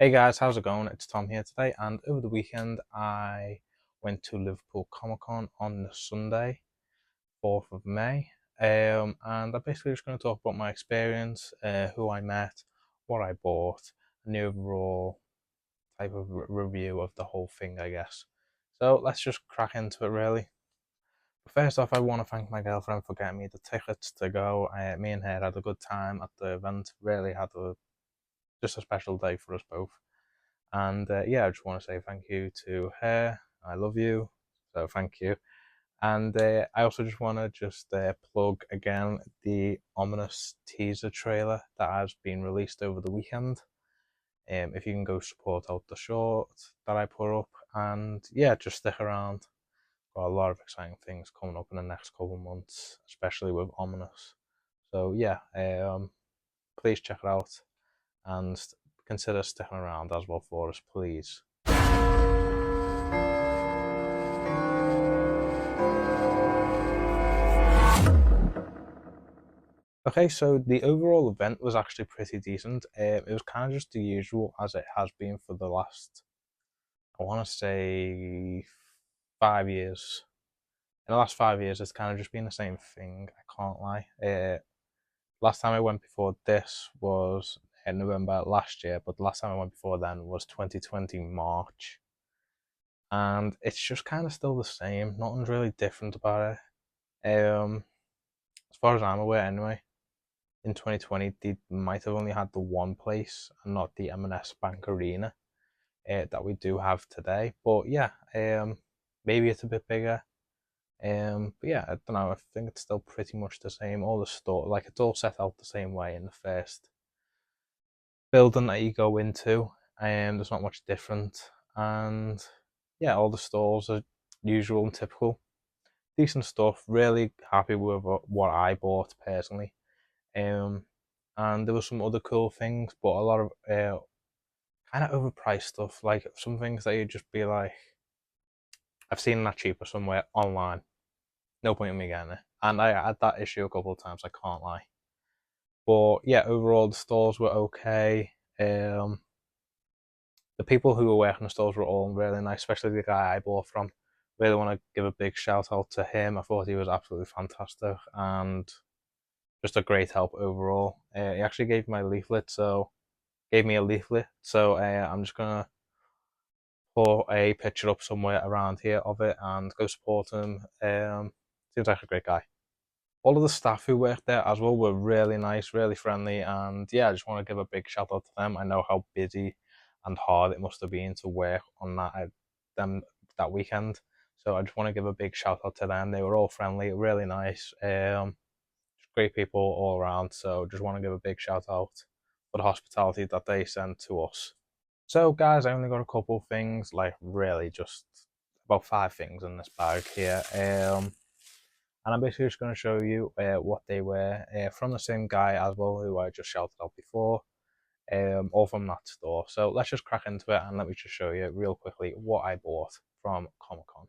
Hey guys, how's it going? It's Tom here today, and over the weekend I went to Liverpool Comic Con on the Sunday, 4th of May, and I'm basically just going to talk about my experience, who I met, what I bought, and the overall type of review of the whole thing, I guess. So let's just crack into it, really. First off, I want to thank my girlfriend for getting me the tickets to go. Me and her had a good time at the event. Really had just a special day for us both. And yeah, I just want to say thank you to her. I love you, so thank you. And I also just want to plug again the ominous teaser trailer that has been released over the weekend. If you can go support out the short that I put up, and yeah, just stick around. Got a lot of exciting things coming up in the next couple of months, especially with ominous. So yeah, please check it out and consider sticking around as well for us, please. Okay, so the overall event was actually pretty decent. It was kind of just the usual as it has been for the last, I want to say, 5 years. In the last 5 years, it's kind of just been the same thing. I can't lie. Last time I went before this was in November last year, but the last time I went before then was 2020 March. And it's just kind of still the same. Nothing's really different about it. As far as I'm aware, anyway. In 2020, they might have only had the one place and not the M&S Bank Arena that we do have today. But yeah, maybe it's a bit bigger. But yeah, I don't know. I think it's still pretty much the same. All the store, like it's all set out the same way in the first building that you go into. There's not much different, and yeah, all the stores are usual and typical. Decent stuff. Really happy with what I bought personally. Um, and there were some other cool things, but a lot of kind of overpriced stuff. Like some things that you'd just be like, I've seen that cheaper somewhere online. No point in me getting it. And I had that issue a couple of times. I can't lie. But yeah, overall the stores were okay. The people who were working the stores were all really nice, especially the guy I bought from. Really want to give a big shout out to him. I thought he was absolutely fantastic and just a great help overall. He actually gave me a leaflet, so I'm just gonna put a picture up somewhere around here of it and go support him. Seems like a great guy. All of the staff who worked there as well were really nice, really friendly, and yeah, I just want to give a big shout out to them. I know how busy and hard it must have been to work on them that weekend, so I just want to give a big shout out to them. They were all friendly, really nice, great people all around. So just want to give a big shout out for the hospitality that they sent to us. So guys, I only got a couple of things, like really just about 5 things in this bag here. And I'm basically just going to show you what they were from the same guy as well, who I just shouted out before, all from that store. So let's just crack into it and let me just show you real quickly what I bought from Comic Con.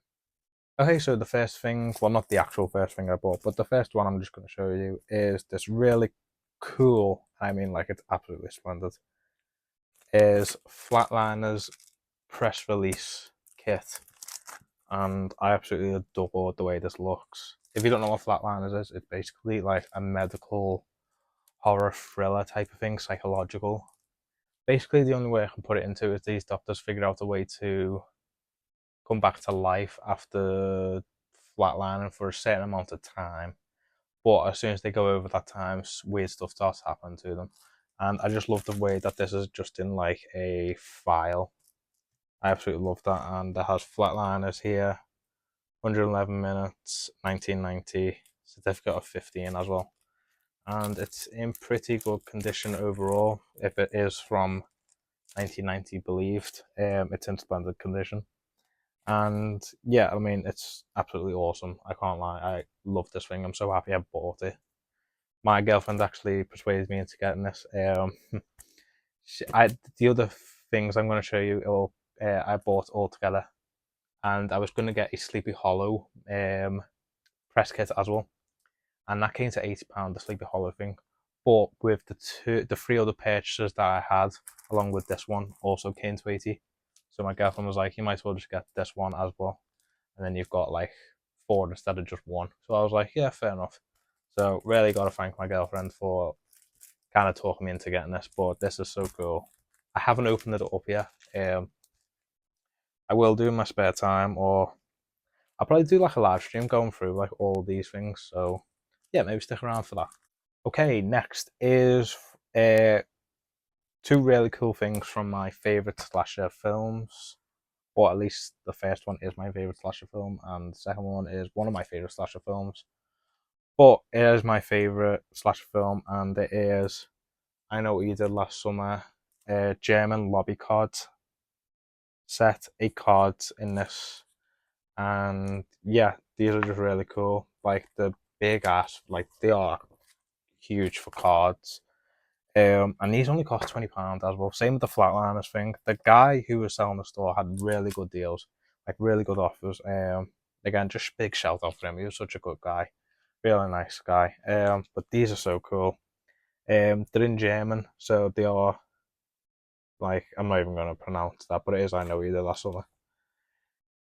Okay, so the first thing, well, not the actual first thing I bought, but the first one I'm just going to show you is this really cool, I mean, like it's absolutely splendid, is Flatliner's press release kit. And I absolutely adore the way this looks. If you don't know what Flatliners is, it's basically like a medical horror thriller type of thing, psychological. Basically, the only way I can put it into is these doctors figured out a way to come back to life after flatlining for a certain amount of time. But as soon as they go over that time, weird stuff starts happening to them. And I just love the way that this is just in like a file. I absolutely love that. And it has Flatliners here, 111 minutes, 1990, certificate of 15 as well. And it's in pretty good condition overall. If it is from 1990 believed, it's in splendid condition. And yeah, I mean, it's absolutely awesome. I can't lie. I love this thing. I'm so happy I bought it. My girlfriend actually persuaded me into getting this. The other things I'm going to show you, I bought all together. And I was going to get a Sleepy Hollow press kit as well. And that came to £80, the Sleepy Hollow thing. but with the three other purchases that I had, along with this one, also came to 80. So my girlfriend was like, you might as well just get this one as well. And then you've got like 4 instead of just one. So I was like, yeah, fair enough. So really got to thank my girlfriend for kind of talking me into getting this, but this is so cool. I haven't opened it up yet. I will do in my spare time, or I'll probably do like a live stream going through like all of these things. So yeah, maybe stick around for that. Okay, next is two really cool things from my favorite slasher films, or at least the first one is my favorite slasher film, and the second one is one of my favorite slasher films. But it is my favorite slasher film, and it is I Know What You Did Last Summer, German lobby cards set, 8 cards in this, and yeah, these are just really cool. Like the big ass, like they are huge for cards. And these only cost £20 as well. Same with the Flatliners thing. The guy who was selling the store had really good deals, like really good offers. Again, just big shout out for him. He was such a good guy, really nice guy. But these are so cool. They're in German, so they are like I'm not even gonna pronounce that, but it is I Know You Did Last Summer.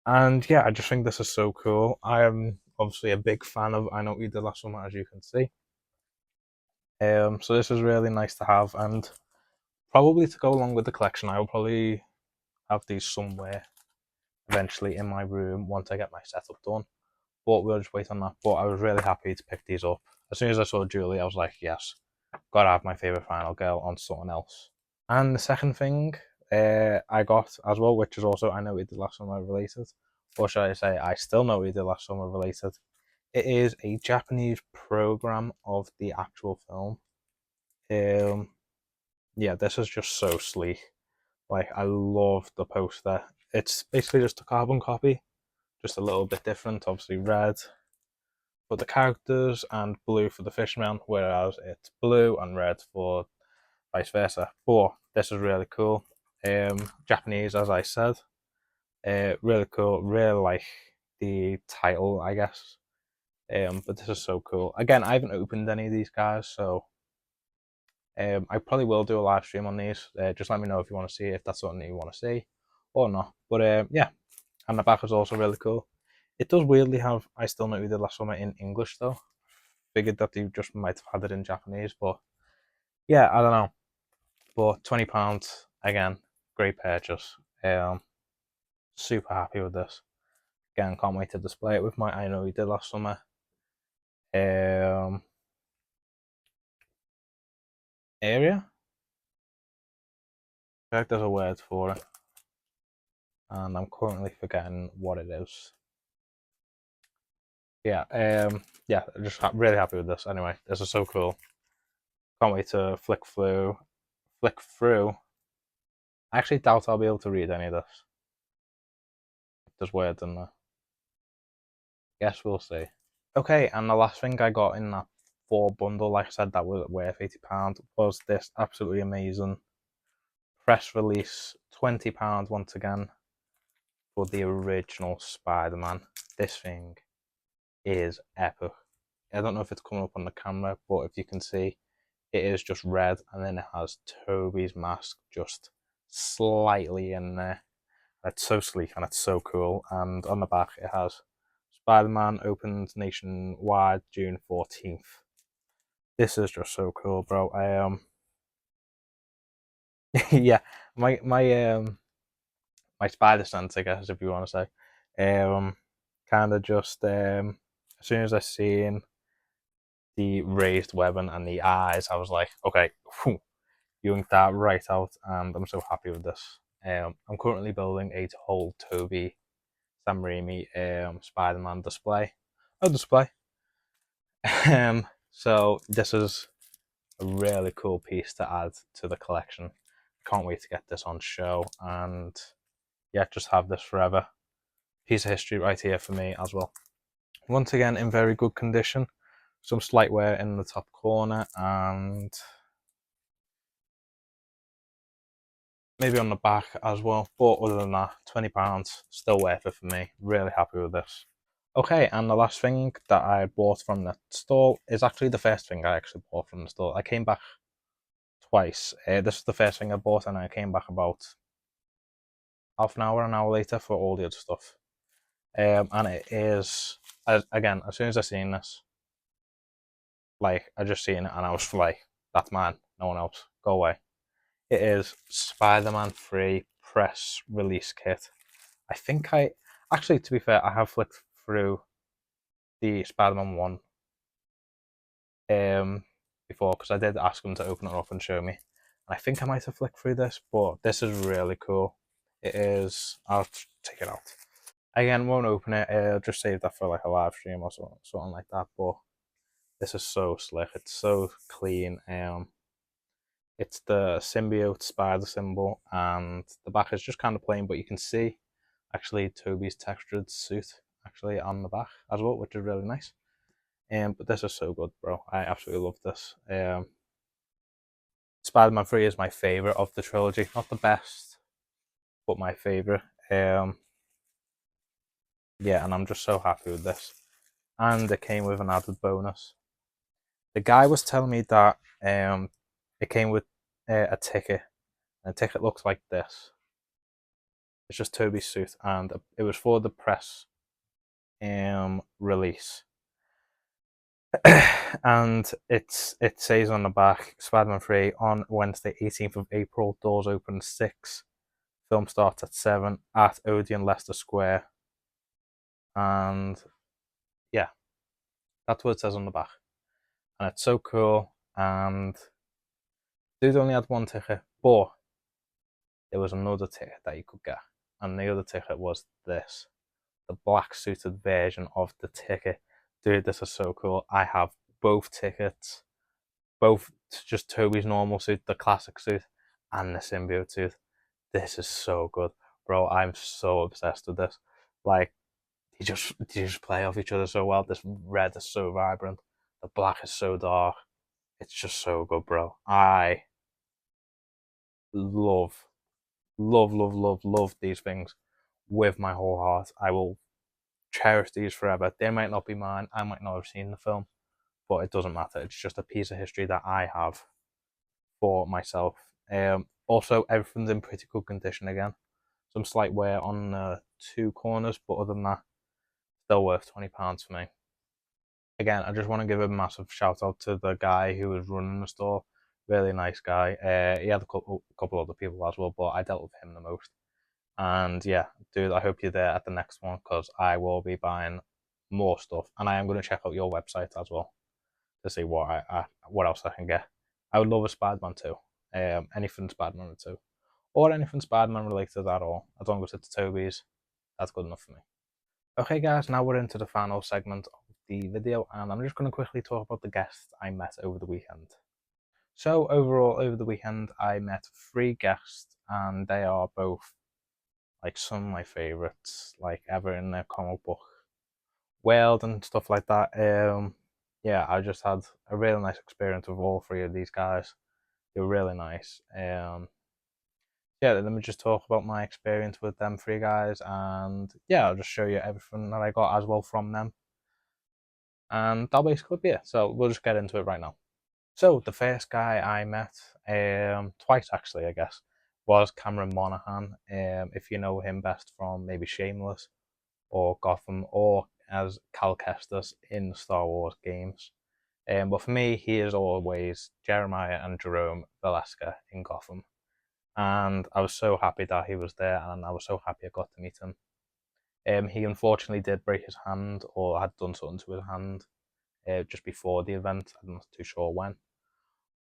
And yeah, I just think this is so cool. I am obviously a big fan of I Know What You Did Last Summer, as you can see. So this is really nice to have, and probably to go along with the collection, I will probably have these somewhere eventually in my room once I get my setup done. But we'll just wait on that. But I was really happy to pick these up. As soon as I saw Julie, I was like, yes, gotta have my favourite final girl on something else. And the second thing I got as well, which is also I Know We Did Last Summer related, or should I say I Still Know We Did Last Summer related. It is a Japanese program of the actual film. Yeah, this is just so sleek. Like, I love the poster. It's basically just a carbon copy, just a little bit different. Obviously, red for the characters and blue for the fishman, whereas it's blue and red for vice versa. But this is really cool. Japanese, as I said, really cool. Really like the title, I guess. But this is so cool. Again, I haven't opened any of these guys, so I probably will do a live stream on these. Just let me know if you want to see, if that's something that you want to see or not. But yeah, and the back is also really cool. It does weirdly have I Still Know You Did Last Summer in English though. Figured that you just might have had it in Japanese, but yeah, I don't know. But £20 again, great purchase. Super happy with this. Again, can't wait to display it with my I Know You Did Last Summer. Area. I think there's a word for it, and I'm currently forgetting what it is. Yeah, yeah, just really happy with this. Anyway, this is so cool. Can't wait to flick through. Flick through. I actually doubt I'll be able to read any of this. There's words in there. Guess we'll see. Okay, and the last thing I got in that 4 bundle, like I said, that was worth £80, was this absolutely amazing press release, £20 once again for the original Spider-Man. This thing is epic. I don't know if it's coming up on the camera, but if you can see, it is just red, and then it has Toby's mask just slightly in there. It's so sleek and it's so cool. And on the back, it has Spider-Man opens nationwide June 14th. This is just so cool, bro. Yeah, my spider sense, I guess, if you want to say, kind of just as soon as I seen the raised weapon and the eyes, I was like, okay, whew, yoinked that right out, and I'm so happy with this. I'm currently building a whole Toby Sam Raimi Spider-Man display. So this is a really cool piece to add to the collection. Can't wait to get this on show, and yeah, just have this forever. Piece of history right here for me as well. Once again, in very good condition. Some slight wear in the top corner, and maybe on the back as well. But other than that, £20, still worth it for me. Really happy with this. Okay, and the last thing that I bought from the store is actually the first thing I actually bought from the store. I came back twice. This is the first thing I bought, and I came back about half an hour later for all the other stuff. And it is, again, as soon as I seen this, like, I just seen it and I was like, that's mine, no one else, go away. It is Spider-Man 3 press release kit. I think actually, to be fair, I have flicked through the Spider-Man 1 before, because I did ask them to open it up and show me. And I think I might have flicked through this, but this is really cool. It is, I'll take it out. Again, won't open it, I'll just save that for like a live stream or something like that, but this is so slick, it's so clean. It's the symbiote spider symbol, and the back is just kind of plain, but you can see actually Toby's textured suit actually on the back as well, which is really nice. But this is so good, bro. I absolutely love this. Spider-Man 3 is my favourite of the trilogy. Not the best, but my favourite. Yeah, and I'm just so happy with this. And it came with an added bonus. The guy was telling me that it came with a ticket. And the ticket looks like this. It's just Toby's suit, and it was for the press release. And it says on the back, Spider-Man 3 on Wednesday, 18th of April. Doors open 6. Film starts at 7 at Odeon Leicester Square. And yeah, that's what it says on the back. And it's so cool. And dude only had one ticket, but there was another ticket that you could get. And the other ticket was this, the black suited version of the ticket. Dude, this is so cool. I have both tickets, both just Toby's normal suit, the classic suit, and the symbiote suit. This is so good, bro. I'm so obsessed with this. Like, they just play off each other so well. This red is so vibrant, the black is so dark. It's just so good, bro. I love, love these things with my whole heart. I will cherish these forever. They might not be mine. I might not have seen the film, but it doesn't matter. It's just a piece of history that I have for myself. Also, everything's in pretty good condition again. Some slight wear on the two corners, but other than that, still worth £20 for me. Again, I just want to give a massive shout out to the guy who was running the store. Really nice guy. He had a couple other people as well, but I dealt with him the most. And yeah, dude, I hope you're there at the next one, because I will be buying more stuff, and I am going to check out your website as well to see what else I can get. I would love a Spider-Man 2, anything Spider-Man 2, or anything Spider-Man related at all, as long as it's Toby's. That's good enough for me. Okay, guys, now we're into the final segment of the video, and I'm just going to quickly talk about the guests I met over the weekend. So overall, over the weekend, I met 3 guests, and they are both like some of my favorites, like ever in the comic book world and stuff like that. Yeah, I just had a really nice experience with all 3 of these guys. They were really nice. Yeah, let me just talk about my experience with them 3 guys, and yeah, I'll just show you everything that I got as well from them. And that'll basically be it. So we'll just get into it right now. So the first guy I met, twice actually, I guess, was Cameron Monaghan. If you know him best from maybe Shameless or Gotham, or as Cal Kestis in Star Wars games. But for me, he is always Jeremiah and Jerome Valeska in Gotham. And I was so happy that he was there, and I was so happy I got to meet him. He unfortunately did break his hand, or had done something to his hand just before the event. I'm not too sure when.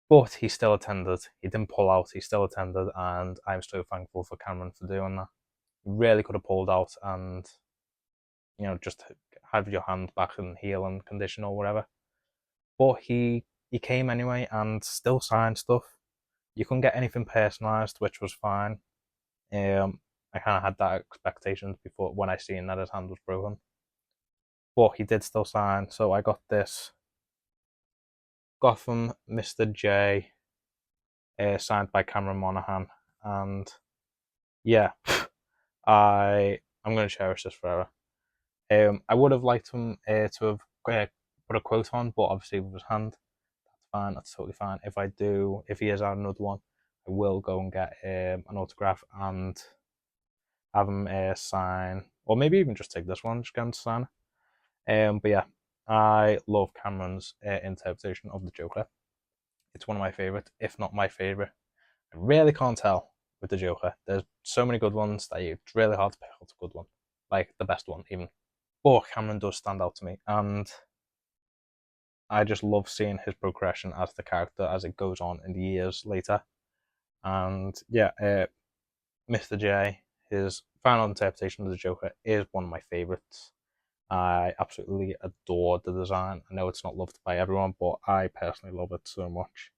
But he still attended. He didn't pull out, he still attended, and I'm so thankful for Cameron for doing that. He really could have pulled out and, just have your hand back in healing condition or whatever. But he came anyway and still signed stuff. You couldn't get anything personalised, which was fine. I kind of had that expectation before when I seen that his hand was broken. But he did still sign, so I got this Gotham Mr. J, signed by Cameron Monaghan, and yeah, I'm going to cherish this forever. I would have liked him to have put a quote on, but obviously with his hand, that's fine. That's totally fine. If he is out another one, I will go and get an autograph and have him sign, or maybe even just take this one, just get him to sign. But yeah, I love Cameron's interpretation of the Joker. It's one of my favourites, if not my favourite. I really can't tell with the Joker. There's so many good ones that it's really hard to pick out a good one, like the best one even. But Cameron does stand out to me, and I just love seeing his progression as the character as it goes on in the years later. And yeah, Mr. J, his final interpretation of the Joker is one of my favourites. I absolutely adore the design. I know it's not loved by everyone, but I personally love it so much.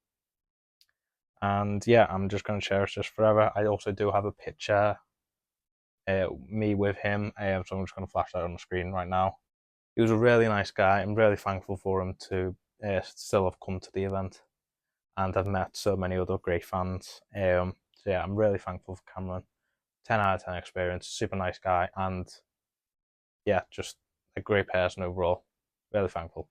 And yeah, I'm just going to cherish this forever. I also do have a picture, me with him, so I'm just going to flash that on the screen right now. He was a really nice guy. I'm really thankful for him to still have come to the event, and I've met so many other great fans. So yeah, I'm really thankful for Cameron. 10 out of 10 experience, super nice guy, and yeah, just a great person overall. Really thankful.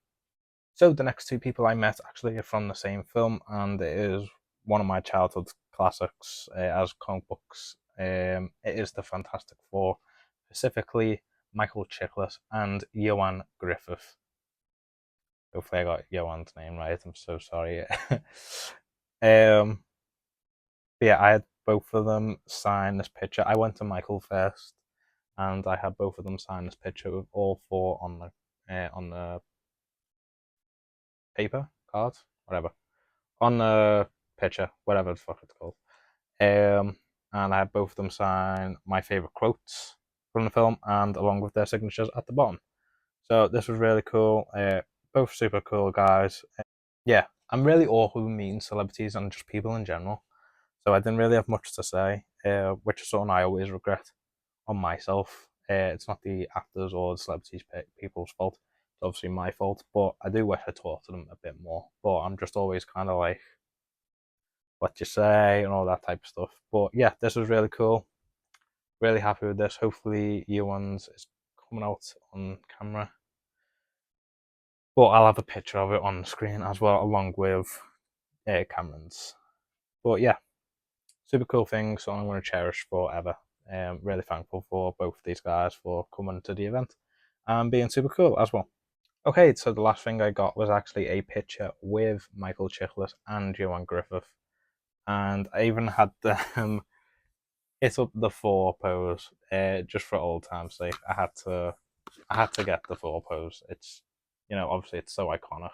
So the next two people I met actually are from the same film, and it is one of my childhood classics as comic books. It is the Fantastic Four, specifically Michael Chiklis and Johan Griffith. Hopefully I got Johan's name right. I'm so sorry. Yeah, I had both of them sign this picture. I went to Michael first, and I had both of them sign this picture with all four on the paper card, whatever, on the picture, whatever the fuck it's called. And I had both of them sign my favorite quotes from the film, and along with their signatures at the bottom. So this was really cool. Both super cool guys. Yeah, I'm really awkward with meeting celebrities and just people in general. So I didn't really have much to say, which is something I always regret on myself. It's not the actors or the celebrities people's fault. It's obviously my fault, but I do wish I talked to them a bit more. But I'm just always kind of like, what you say and all that type of stuff. But yeah, this was really cool. Really happy with this. Hopefully, Ewan's is coming out on camera. But I'll have a picture of it on the screen as well, along with Cameron's. But yeah, super cool thing, so I'm going to cherish forever. Really thankful for both of these guys for coming to the event and being super cool as well. Okay, so the last thing I got was actually a picture with Michael Chiklis and Johan Griffith, and I even had them hit up the four pose just for old time's sake. I had to get the four pose. It's obviously it's so iconic,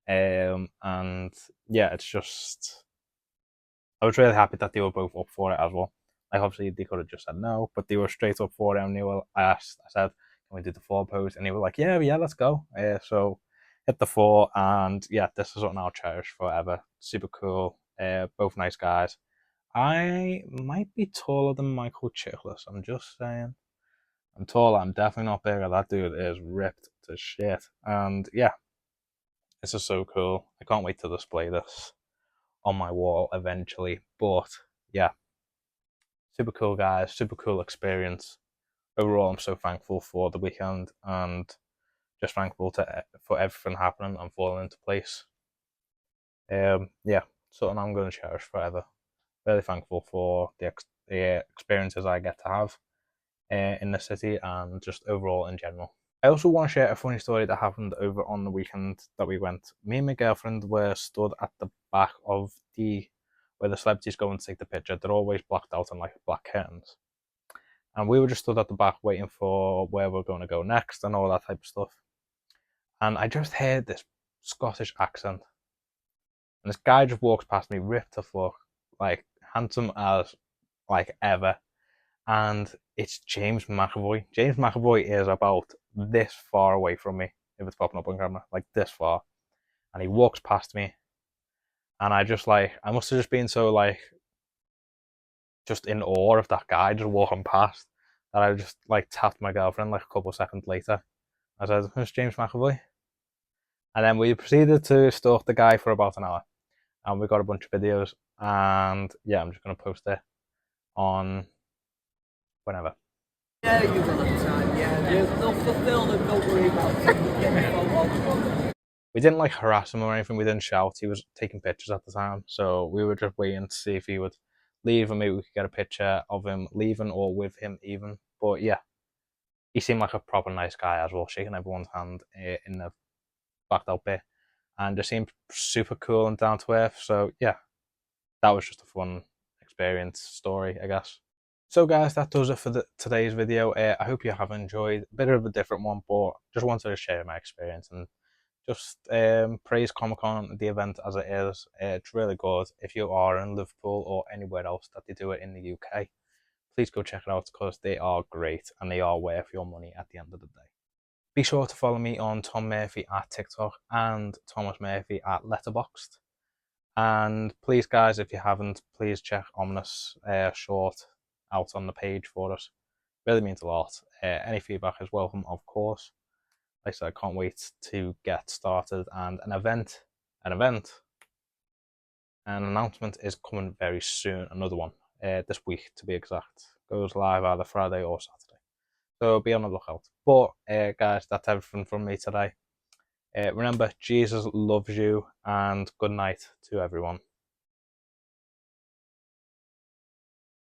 and yeah, it's just I was really happy that they were both up for it as well. Like obviously they could have just said no, but they were straight up for it. And I said, "Can we do the four pose?" And they were like, "Yeah, yeah, let's go." So hit the four, and yeah, this is something I'll cherish forever. Super cool. Both nice guys. I might be taller than Michael Chiklis. I'm just saying. I'm taller. I'm definitely not bigger. That dude is ripped to shit. And yeah, this is so cool. I can't wait to display this on my wall eventually. But yeah, super cool guys, super cool experience. Overall, I'm so thankful for the weekend and just thankful for everything happening and falling into place. Yeah, something I'm going to cherish forever. Really thankful for the experiences I get to have in the city and just overall in general. I also want to share a funny story that happened over on the weekend that we went. Me and my girlfriend were stood at the back of where the celebrities go and take the picture. They're always blacked out on like black curtains. And we were just stood at the back waiting for where we're going to go next and all that type of stuff. And I just heard this Scottish accent. And this guy just walks past me, ripped to fuck, like handsome as like ever. And it's James McAvoy. James McAvoy is about this far away from me, if it's popping up on camera, like this far. And he walks past me, and I must have just been so like, just in awe of that guy just walking past that I just like tapped my girlfriend like a couple of seconds later. I said, "Who's James McAvoy?" And then we proceeded to stalk the guy for about an hour, and we got a bunch of videos. And yeah, I'm just gonna post it on whenever. Yeah, you will have time, yeah. They'll fulfill them, don't worry about it. We'll get the photo. We didn't like harass him or anything, we didn't shout. He was taking pictures at the time, so we were just waiting to see if he would leave and maybe we could get a picture of him leaving or with him even. But yeah, he seemed like a proper nice guy as well, shaking everyone's hand in the backed out bit and just seemed super cool and down to earth. So yeah, that was just a fun experience story, I guess. So guys, that does it for today's video. I hope you have enjoyed. A bit of a different one, but just wanted to share my experience and just praise Comic Con, the event as it is. It's really good. If you are in Liverpool or anywhere else that they do it in the UK, please go check it out because they are great and they are worth your money at the end of the day. Be sure to follow me on Tom Murphy at TikTok and Thomas Murphy at Letterboxd. And please, guys, if you haven't, please check Ominous Short out on the page for us. Really means a lot. Any feedback is welcome, of course. Like I said, I can't wait to get started. And an announcement is coming very soon. Another one, this week to be exact. Goes live either Friday or Saturday. So be on the lookout. But guys, that's everything from me today. Remember, Jesus loves you, and good night to everyone.